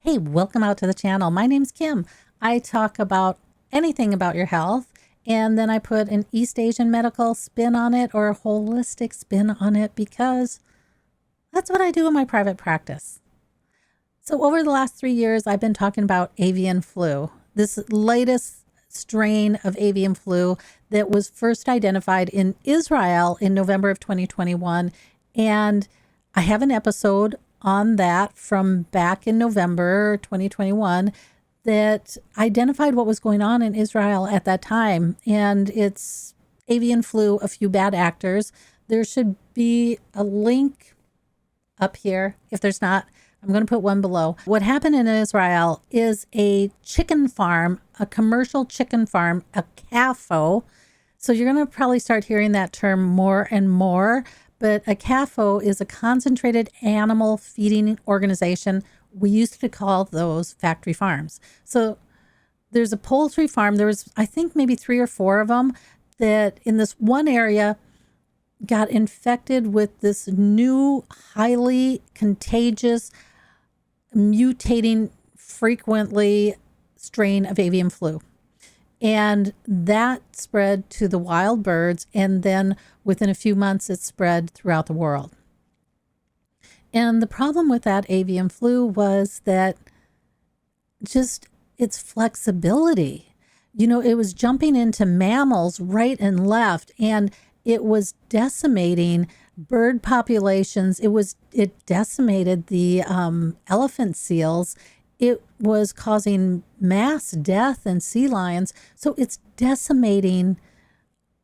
Hey, welcome out to the channel. My name's Kim. I talk about anything about your health, and then I put an East Asian medical spin on it or a holistic spin on it because that's what I do in my private practice. So over the last 3 years, I've been talking about avian flu, this latest strain of avian flu that was first identified in Israel in November of 2021. And I have an episode on that from back in November 2021 that identified what was going on in Israel at that time. And it's avian flu, a few bad actors. There should be a link up here. If there's not, I'm going to put one below. What happened in Israel is a chicken farm, a commercial chicken farm, a CAFO. So you're going to probably start hearing that term more and more. But a CAFO is a concentrated animal feeding organization. We used to call those factory farms. So there's a poultry farm. There was, I think, maybe 3 or 4 of them that in this one area got infected with this new, highly contagious, mutating frequently strain of avian flu. And that spread to the wild birds. And then within a few months, it spread throughout the world. And the problem with that avian flu was that just its flexibility. You know, it was jumping into mammals right and left, and it was decimating bird populations. It decimated the elephant seals. It was causing mass death in sea lions. So it's decimating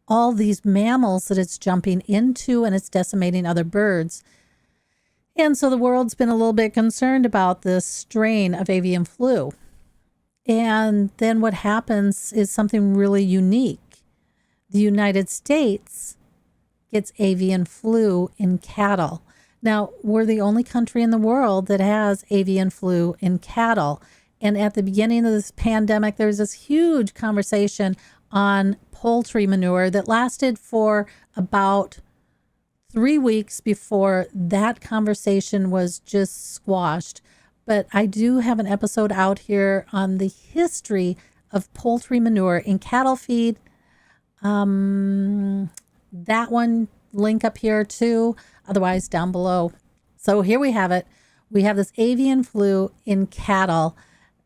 all these mammals that it's jumping into, and it's decimating other birds. And so the world's been a little bit concerned about this strain of avian flu. And then what happens is something really unique. The United States gets avian flu in cattle. Now, we're the only country in the world that has avian flu in cattle. And at the beginning of this pandemic, there was this huge conversation on poultry manure that lasted for about 3 weeks before that conversation was just squashed. But I do have an episode out here on the history of poultry manure in cattle feed. That one, link up here too, otherwise down below. So here we have it. We have this avian flu in cattle.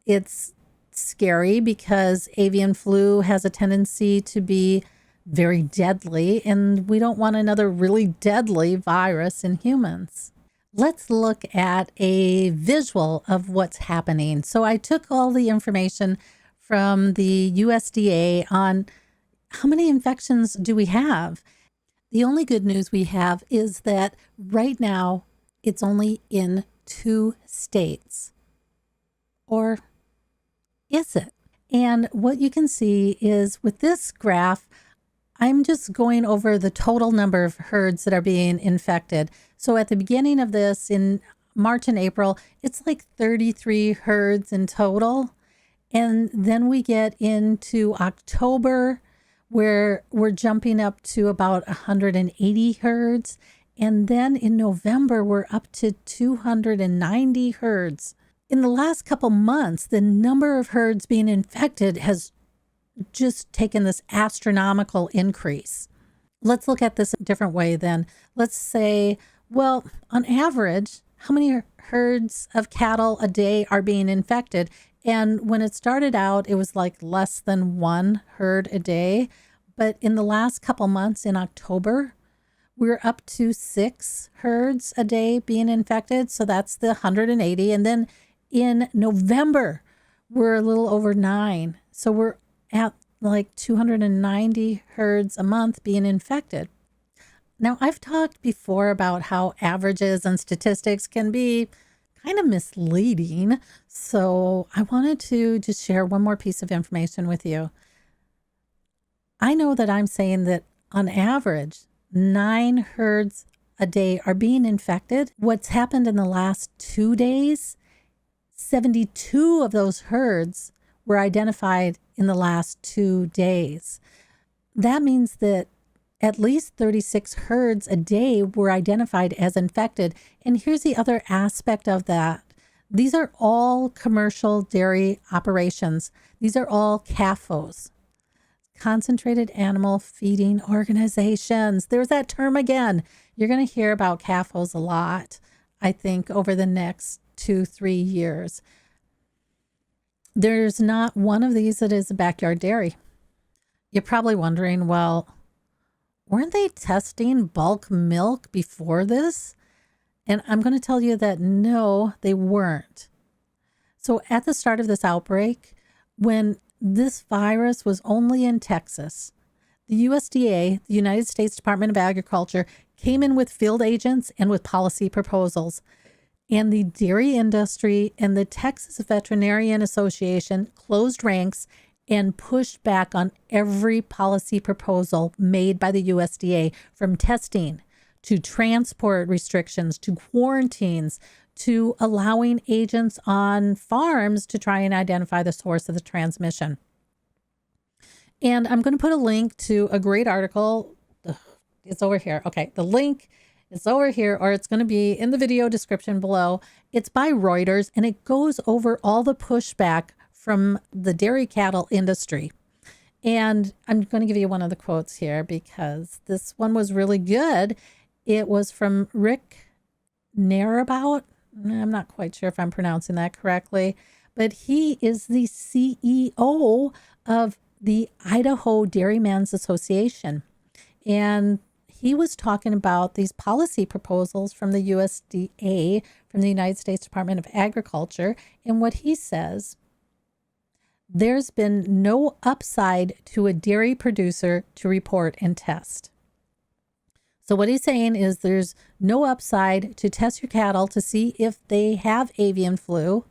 It's scary because avian flu has a tendency to be very deadly, and we don't want another really deadly virus in humans. Let's look at a visual of what's happening. So I took all the information from the USDA on how many infections do we have. The only good news we have is that right now it's only in 2 states. Or is it? And what you can see is with this graph, I'm just going over the total number of herds that are being infected. So at the beginning of this, in March and April, it's like 33 herds in total. And then we get into October, where we're jumping up to about 180 herds. And then in November, we're up to 290 herds. In the last couple months, the number of herds being infected has just taken this astronomical increase. Let's look at this a different way then. Let's say, well, on average, how many herds of cattle a day are being infected? And when it started out, it was like less than 1 herd a day. But in the last couple months in October, we're up to 6 herds a day being infected. So that's the 180. And then in November, we're a little over 9. So we're at like 290 herds a month being infected. Now, I've talked before about how averages and statistics can be kind of misleading. So I wanted to just share one more piece of information with you. I know that I'm saying that on average, 9 herds a day are being infected. What's happened in the last 2 days, 72 of those herds were identified in the last 2 days. That means that at least 36 herds a day were identified as infected. And here's the other aspect of that. These are all commercial dairy operations. These are all CAFOs, concentrated animal feeding organizations. There's that term again. You're going to hear about CAFOs a lot, I think, over the next 2-3 years. There's not one of these that is a backyard dairy. You're probably wondering, well, weren't they testing bulk milk before this? And I'm going to tell you that no, they weren't. So at the start of this outbreak, when this virus was only in Texas, the USDA, the United States Department of Agriculture, came in with field agents and with policy proposals. And the dairy industry and the Texas Veterinarian Association closed ranks and pushed back on every policy proposal made by the USDA, from testing to transport restrictions to quarantines to allowing agents on farms to try and identify the source of the transmission. And I'm going to put a link to a great article. It's over here. Okay, the link is over here, or it's going to be in the video description below. It's by Reuters, and it goes over all the pushback from the dairy cattle industry. And I'm going to give you one of the quotes here because this one was really good. It was from Rick Narabout. I'm not quite sure if I'm pronouncing that correctly, but he is the CEO of the Idaho Dairymen's Association. And he was talking about these policy proposals from the USDA, from the United States Department of Agriculture. And what he says, there's been no upside to a dairy producer to report and test. So what he's saying is there's no upside to test your cattle to see if they have avian flu,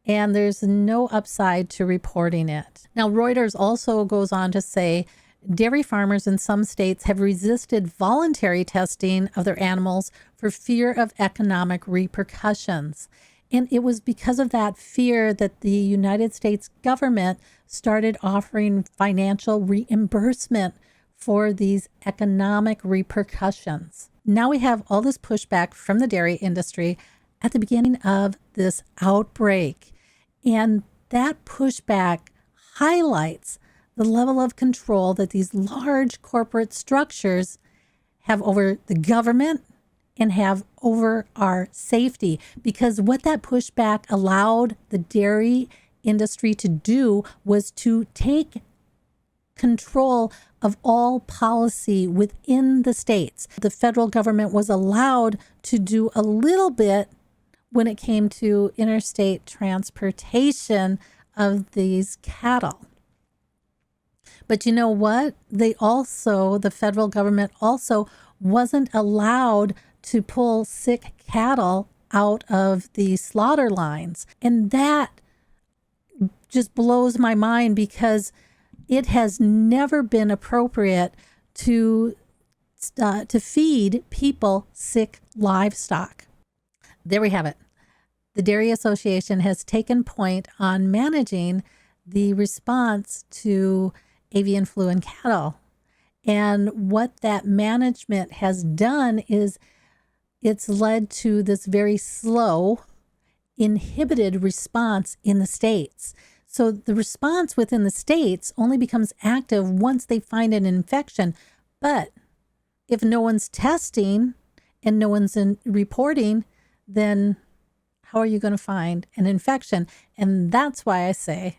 and there's no upside to reporting it. Now, Reuters also goes on to say dairy farmers in some states have resisted voluntary testing of their animals for fear of economic repercussions. And it was because of that fear that the United States government started offering financial reimbursement for these economic repercussions. Now we have all this pushback from the dairy industry at the beginning of this outbreak. And that pushback highlights the level of control that these large corporate structures have over the government and have over our safety. Because what that pushback allowed the dairy industry to do was to take control of all policy within the states. The federal government was allowed to do a little bit when it came to interstate transportation of these cattle. But you know what? The federal government also wasn't allowed to pull sick cattle out of the slaughter lines. And that just blows my mind because it has never been appropriate to feed people sick livestock. There we have it. The Dairy Association has taken point on managing the response to avian flu in cattle. And what that management has done is it's led to this very slow, inhibited response in the states. So the response within the states only becomes active once they find an infection. But if no one's testing and no one's reporting, then how are you going to find an infection? And that's why I say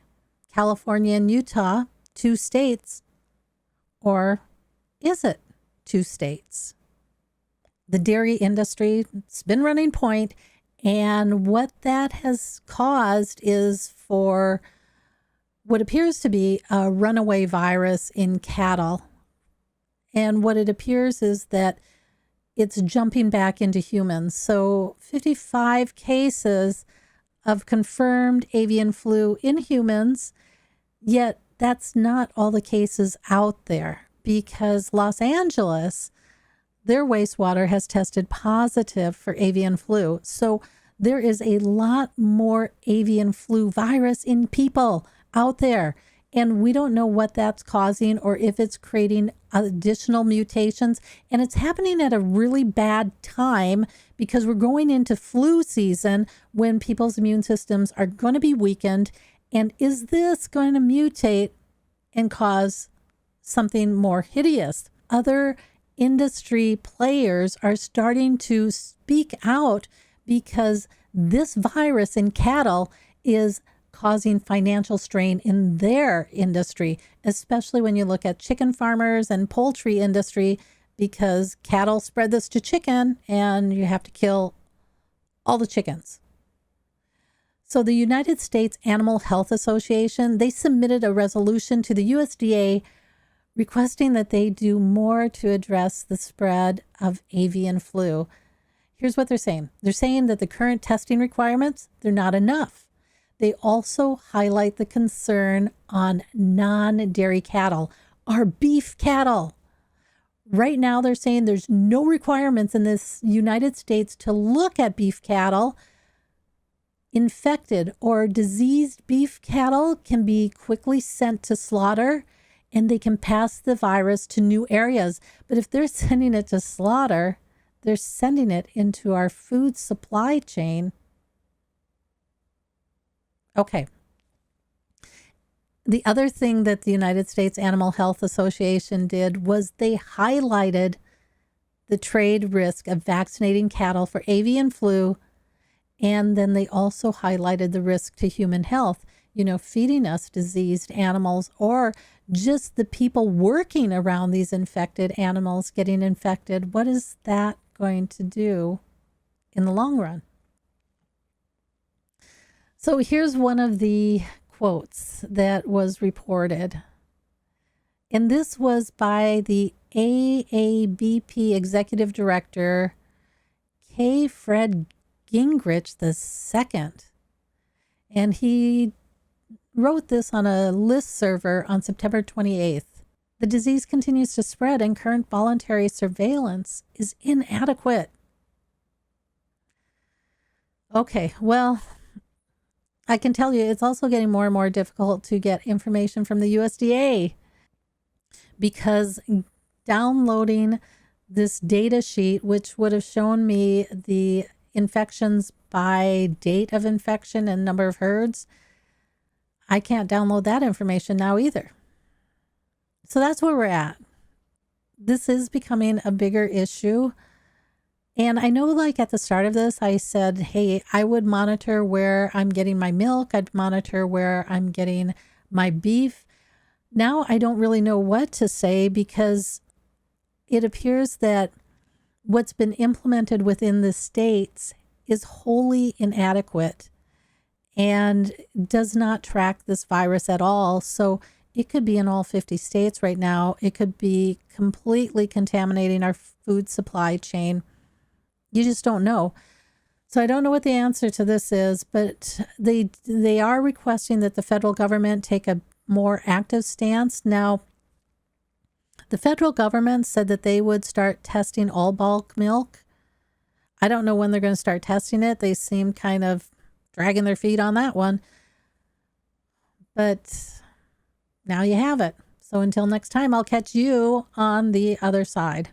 California and Utah, 2 states, or is it 2 states? The dairy industry, it's been running point, and what that has caused is for what appears to be a runaway virus in cattle. And what it appears is that it's jumping back into humans. So 55 cases of confirmed avian flu in humans, yet that's not all the cases out there, because Los Angeles, their wastewater has tested positive for avian flu. So there is a lot more avian flu virus in people out there. And we don't know what that's causing or if it's creating additional mutations. And it's happening at a really bad time because we're going into flu season when people's immune systems are going to be weakened. And is this going to mutate and cause something more hideous? Other industry players are starting to speak out because this virus in cattle is causing financial strain in their industry, especially when you look at chicken farmers and poultry industry, because cattle spread this to chicken and you have to kill all the chickens. So the United States Animal Health Association, they submitted a resolution to the USDA requesting that they do more to address the spread of avian flu. Here's what they're saying. They're saying that the current testing requirements, they're not enough. They also highlight the concern on non-dairy cattle, our beef cattle. Right now, they're saying there's no requirements in this United States to look at beef cattle. Infected or diseased beef cattle can be quickly sent to slaughter and they can pass the virus to new areas. But if they're sending it to slaughter, they're sending it into our food supply chain. Okay. The other thing that the United States Animal Health Association did was they highlighted the trade risk of vaccinating cattle for avian flu. And then they also highlighted the risk to human health, feeding us diseased animals or just the people working around these infected animals getting infected. What is that going to do in the long run? So here's one of the quotes that was reported. And this was by the AABP Executive Director, K. Fred Gingrich II. And he wrote this on a list server on September 28th. The disease continues to spread and current voluntary surveillance is inadequate. Okay, well, I can tell you it's also getting more and more difficult to get information from the USDA because downloading this data sheet, which would have shown me the infections by date of infection and number of herds, I can't download that information now either. So that's where we're at. This is becoming a bigger issue. And I know, like at the start of this, I said, hey, I would monitor where I'm getting my milk. I'd monitor where I'm getting my beef. Now I don't really know what to say because it appears that what's been implemented within the states is wholly inadequate and does not track this virus at all. So it could be in all 50 states right now. It could be completely contaminating our food supply chain. You just don't know. So I don't know what the answer to this is, but they are requesting that the federal government take a more active stance. Now, the federal government said that they would start testing all bulk milk. I don't know when they're going to start testing it. They seem kind of dragging their feet on that one. But now you have it. So until next time, I'll catch you on the other side.